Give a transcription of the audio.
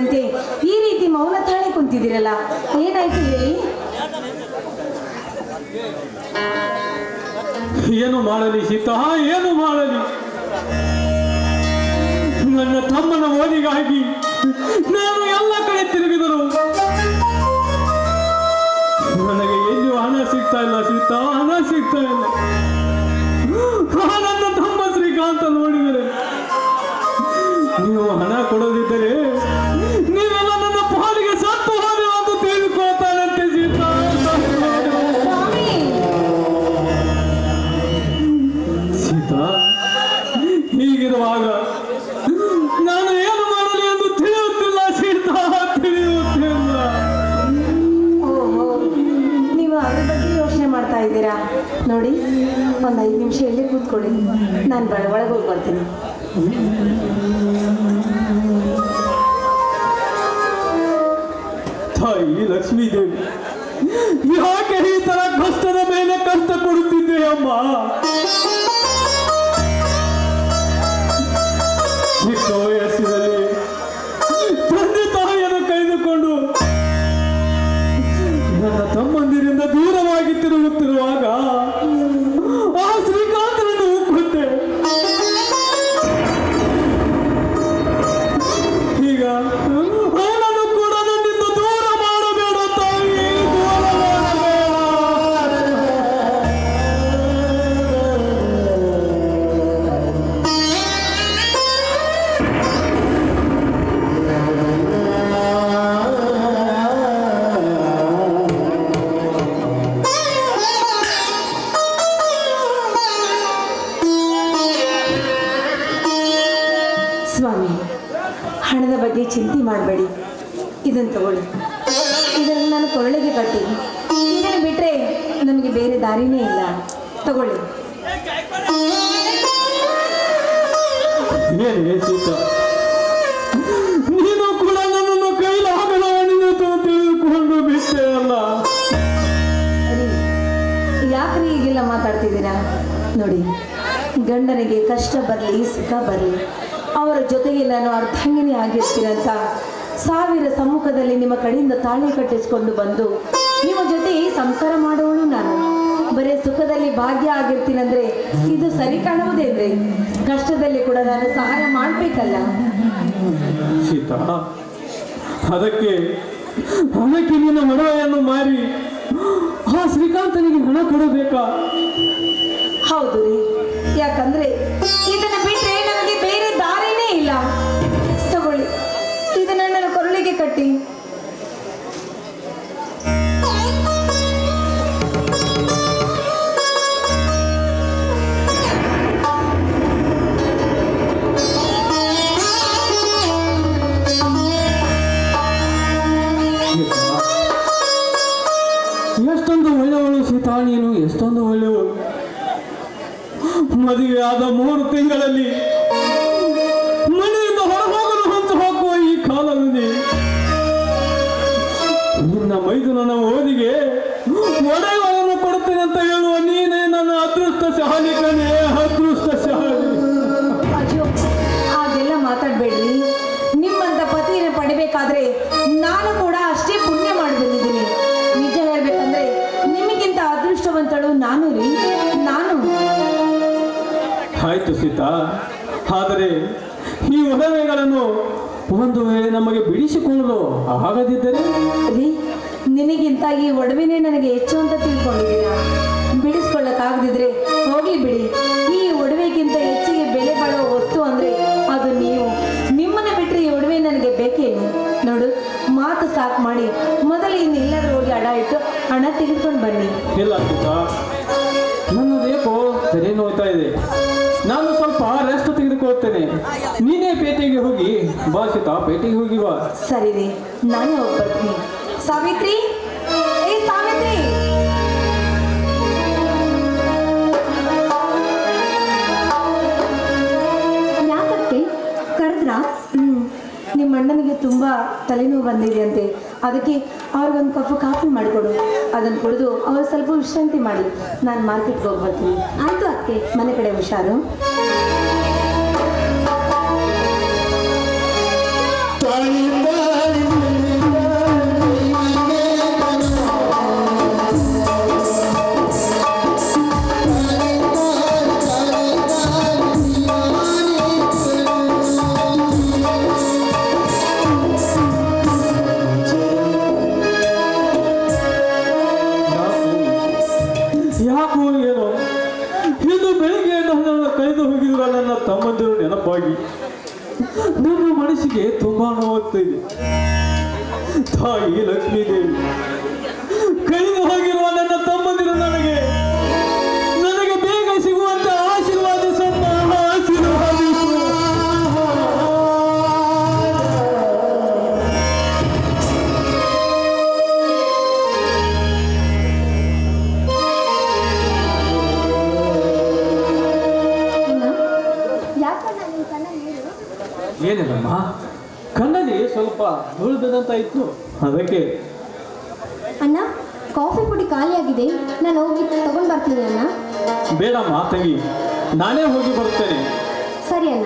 ಮಾತಾಡದಂತೆ ಈ ರೀತಿ ಮೌನ ತಾಳಿ ಕುಂತಿದ್ದೀರಲ್ಲ, ಏನಾಯ್ತು ಹೇಳಿ? ಏನು ಮಾಡಲಿ ಸೀತಾ, ಏನು ಮಾಡಲಿ? ನನ್ನ ತಮ್ಮನ ಓದಿಗಾಗಿ ನಾನು ಎಲ್ಲ ಕಡೆ ತಿರುಗಿದರು, ನನಗೆ ಎಲ್ಲಿಯೂ ಹಣ ಸಿಗ್ತಾ ಇಲ್ಲ ಸೀತಾ, ಹಣ ಸಿಗ್ತಾ ಇಲ್ಲ. ನನ್ನ ತಮ್ಮ ಶ್ರೀಕಾಂತ ನೋಡಿದರೆ, ನೀವು ಹಣ ಕೊಡದಿದ್ದರೆ ನೀವೆಲ್ಲ ನನ್ನ ಪಾಲಿಗೆ ಸತ್ತು ಹೋದೆ ಅಂತ ತಿಳಿದುಕೊಳ್ತಾನಂತೆ ಸೀತಾ. ಸೀತಾ, ಹೀಗಿರುವಾಗ ನಾನು ಏನು ಮಾಡಲಿ ಎಂದು ತಿಳಿಯುತ್ತಿಲ್ಲ ಸೀತಾ, ತಿಳಿಯುತ್ತಿಲ್ಲ. ಓಹೋ, ನೀವು ಅದ್ರ ಬಗ್ಗೆ ಯೋಚನೆ ಮಾಡ್ತಾ ಇದ್ದೀರಾ? ನೋಡಿ, ಒಂದು 5 ನಿಮಿಷ ಇಲ್ಲೇ ಕೂತ್ಕೊಳ್ಳಿ, ನಾನು ಒಳಗೆ ಹೋಗಿ ಬರ್ತೀನಿ. ತಾಯಿ ಲಕ್ಷ್ಮೀದೇವಿ, ಯಾಕೆ ಈ ತರ ಕಷ್ಟದ ಮೇಲೆ ಕಷ್ಟ ಕೊಡುತ್ತಿದ್ದೆ ಅಮ್ಮ? ಚಿಕ್ಕ ವಯಸ್ಸಿನಲ್ಲಿ ತಂದೆ ತಾಯಿಯನ್ನು ಕಳೆದುಕೊಂಡು ನನ್ನ ತಮ್ಮಂದಿರಿಂದ ದೂರವಾಗಿ ತಿರುಗುತ್ತಿರುವಾಗ ಆ ಶ್ರೀಕಾಂತನನ್ನು ಕೊಂದೆ. ಈಗ ಅವನನ್ನು ಕೂಡ ನನ್ನಿಂದ ದೂರ ಮಾಡಬೇಡ ತಾಯಿ, ದೂರ ಮಾಡಬೇಡ. ಸ್ವಾಮಿ, ಹಣದ ಬಗ್ಗೆ ಚಿಂತೆ ಮಾಡಬೇಡಿ, ಇದನ್ನು ತಗೊಳ್ಳಿ. ಇದನ್ನು ನಾನು ಕೊರಳಿಗೆ ಕಟ್ಟಿ, ಇದನ್ನು ಬಿಟ್ಟರೆ ನಮಗೆ ಬೇರೆ ದಾರಿನೇ ಇಲ್ಲ. ತಗೊಳ್ಳಿ. ಏನೇ ಸೀತಾ, ನೀನು ಕೂಡ ನನ್ನನ್ನು ಕೈಲಾಗದವನಿಂದ ತಿಳಿದುಕೊಂಡು ಬಿಟ್ಟೆ ಅಲ್ಲ. ಯಾಕ್ರಿ ಈಗೆಲ್ಲ ಮಾತಾಡ್ತಿದ್ದೀರಾ? ನೋಡಿ, ಗಂಡನಿಗೆ ಕಷ್ಟ ಬರಲಿ ಸುಖ ಬರಲಿ ಅವರ ಜೊತೆಗೆ ನಾನು ಅರ್ಧಾಂಗಿನಿ ಆಗಿರ್ತೀನಂತ 1000 ಸಮ್ಮುಖದಲ್ಲಿ ನಿಮ್ಮ ಕಡೆಯಿಂದ ತಾಳಿ ಕಟ್ಟಿಸ್ಕೊಂಡು ಬಂದು ನಿಮ್ಮ ಜೊತೆ ಸಂಸಾರ ಮಾಡೋಳು ನಾನು. ಬರೀ ಸುಖದಲ್ಲಿ ಭಾಗ್ಯ ಆಗಿರ್ತೀನಂದ್ರೆ ಇದು ಸರಿ ಕಾಣುವುದೇನ್ರಿ? ಕಷ್ಟದಲ್ಲಿ ಕೂಡ ನಾನು ಸಹಾಯ ಮಾಡಬೇಕಲ್ಲ ಸೀತಾ. ಅದಕ್ಕೆ ನಿನ್ನ ಮಡವೆಯನ್ನು ಮಾರಿ ಆ ಶ್ರೀಕಾಂತನಿಗೆ ಹಣ ಕೊಡಬೇಕಾ? ಹೌದು ರೀ, ಯಾಕಂದ್ರೆ ಇದನ್ನು ಬಿಟ್ಟರೆ ನನಗೆ ಬೇರೆ ದಾರಿನೇ ಇಲ್ಲ. ತಗೊಳ್ಳಿ, ಇದನ್ನ ನನ್ನ ಕೊರಳಿಗೆ ಕಟ್ಟಿ. ಎಷ್ಟೊಂದು ಒಳ್ಳೆಯವಳು ಸೀತಾ ನೀನು, ಎಷ್ಟೊಂದು ಒಳ್ಳೆಯವಳು. ಮದುವೆ ಆದ 3 ತಿಂಗಳಲ್ಲಿ ಮನೆಯಿಂದ ಹೊರಹೋಗಲು ಹೊತ್ತು ಹಾಕುವ ಈ ಕಾಲದಲ್ಲಿ ನಿನ್ನ ಮೈದುನನ ಓದಿಗೆ ಒಡೆಯವನ್ನು ಕೊಡುತ್ತೇನೆ ಅಂತ ಹೇಳುವ ನೀನೇ ನನ್ನ ಅದೃಷ್ಟಶಾಲಿ ಕಣೆ, ಅದೃಷ್ಟಶಾಲಿ. ಅಯ್ಯೋ, ಹಾಗೆಲ್ಲ ಮಾತಾಡ್ಬೇಡ್ರಿ. ನಿಮ್ಮಂತ ಪತಿಯನ್ನು ಪಡಿಬೇಕಾದ್ರೆ ನಾನು ಕೂಡ ಅಷ್ಟೇ ಪುಣ್ಯ ಮಾಡಿ ಬಂದಿದ್ದೀನಿ. ನಿಜ ಹೇಳ್ಬೇಕಂದ್ರೆ ನಿಮಗಿಂತ ಅದೃಷ್ಟವಂತಳು ನಾನು ರೀ, ನಾನು. ಆಯ್ತು ಸೀತಾ, ಆದರೆ ಈ ಒಡವೆಗಳನ್ನು ಒಂದು ವೇಳೆ ನಮಗೆ ಬಿಡಿಸಿಕೊಳ್ಳಲು ಆಗದಿದ್ದರೆ? ರೀ, ನಿನಗಿಂತ ಈ ಒಡವೆನೇ ನನಗೆ ಹೆಚ್ಚು ಅಂತ ತಿಳ್ಕೊಂಡಿದ್ದೀರಾ? ಬಿಡಿಸ್ಕೊಳ್ಳಕ್ಕಾಗದಿದ್ರೆ ಹೋಗ್ಲಿ ಬಿಡಿ. ಈ ಒಡವೆಗಿಂತ ಹೆಚ್ಚಿಗೆ ಬೆಲೆ ಬಾಳುವ ವಸ್ತು ಅಂದ್ರೆ ಅದು ನೀವು. ನಿಮ್ಮನ್ನ ಬಿಟ್ಟರೆ ಈ ಒಡವೆ ನನಗೆ ಬೇಕೇನು? ನೋಡು, ಮಾತು ಸಾಕು ಮಾಡಿ ಮೊದಲು ಇನ್ನೆಲ್ಲರೂ ಹೋಗಿ ಅಡ ಇಟ್ಟು ಹಣ ತೆಗೆದುಕೊಂಡು ಬನ್ನಿ. ಇಲ್ಲ ಸೀತಾ, ನನ್ನದೇಕೋ ತಲೆ ನೋಯ್ತಾ ಇದೆ, ನಾನು ಸ್ವಲ್ಪ ರೆಸ್ಟ್ ತೆಗೆದುಕೊಳ್ತೇನೆ. ನೀನೇ ಪೇಟೆಗೆ ಹೋಗಿ ಬಾ ಸೀತಾ, ಪೇಟೆಗೆ ಹೋಗಿ ಬಾ. ಸರಿ ರೀ, ನಾನೇ ಹೋಗಿ ಬರ್ತೀನಿ. ಸಾವಿತ್ರಿ, ಏ ಸಾವಿತ್ರಿ. ಯಾಕತ್ತೆ ಕರೆದ್ರಾ? ನಿಮ್ಮ ಅಣ್ಣನಿಗೆ ತುಂಬ ತಲೆನೋವು ಬಂದಿದೆಯಂತೆ, ಅದಕ್ಕೆ ಅವ್ರಿಗೊಂದು ಕಪ್ ಕಾಫಿ ಮಾಡಿಕೊಡು. ಅದನ್ನು ಕುಡಿದು ಅವ್ರು ಸ್ವಲ್ಪ ವಿಶ್ರಾಂತಿ ಮಾಡಿ. ನಾನು ಮಾರ್ಕೆಟ್ಗೆ ಹೋಗಿ ಬರ್ತೀನಿ. ಆಯ್ತು ಅತ್ತೆ. ಮನೆ ಕಡೆ ಹುಷಾರು. ತಾಯಿಯಿಂದ ಯಾಕೋ ಏನೋ ಇಂದು ಬೆಳಿಗ್ಗೆ ನನ್ನನ್ನು ಕಳೆದು ಹೋಗಿರುವ ನನ್ನ ತಮ್ಮಂದಿರು ನೆನಪಾಗಿ ನನ್ನ ಮನಸ್ಸಿಗೆ ತುಂಬಾ ನೋವಾಗ್ತಾ ಇದೆ. ತಾಯಿ ಲಕ್ಷ್ಮೀದೇವಿ ಕಳೆದು ಹೋಗಿರುವ ನನ್ನ ತಮ್ಮಂದಿರು ನನಗೆ ಬೇಗ ಸಿಗುವಂತ ಆಶೀರ್ವಾದಿಸಮ್ಮ, ಆಶೀರ್ವಾದಿಸು. ಏನಿಲ್ಲಮ್ಮ, ಕಣ್ಣಲ್ಲಿ ಸ್ವಲ್ಪ ಧೂಳು ಬಿದ್ದಂತ ಇತ್ತು, ಅದಕ್ಕೆ. ಅಣ್ಣ, ಕಾಫಿ ಪುಡಿ ಖಾಲಿಯಾಗಿದೆ, ನಾನು ಹೋಗಿ ತಗೊಂಡು ಬರ್ತೀನಿ ಅಣ್ಣ. ಬೇಡಮ್ಮ ತಂಗಿ, ನಾನೇ ಹೋಗಿ ಬರುತ್ತೇನೆ. ಸರಿ ಅಣ್ಣ.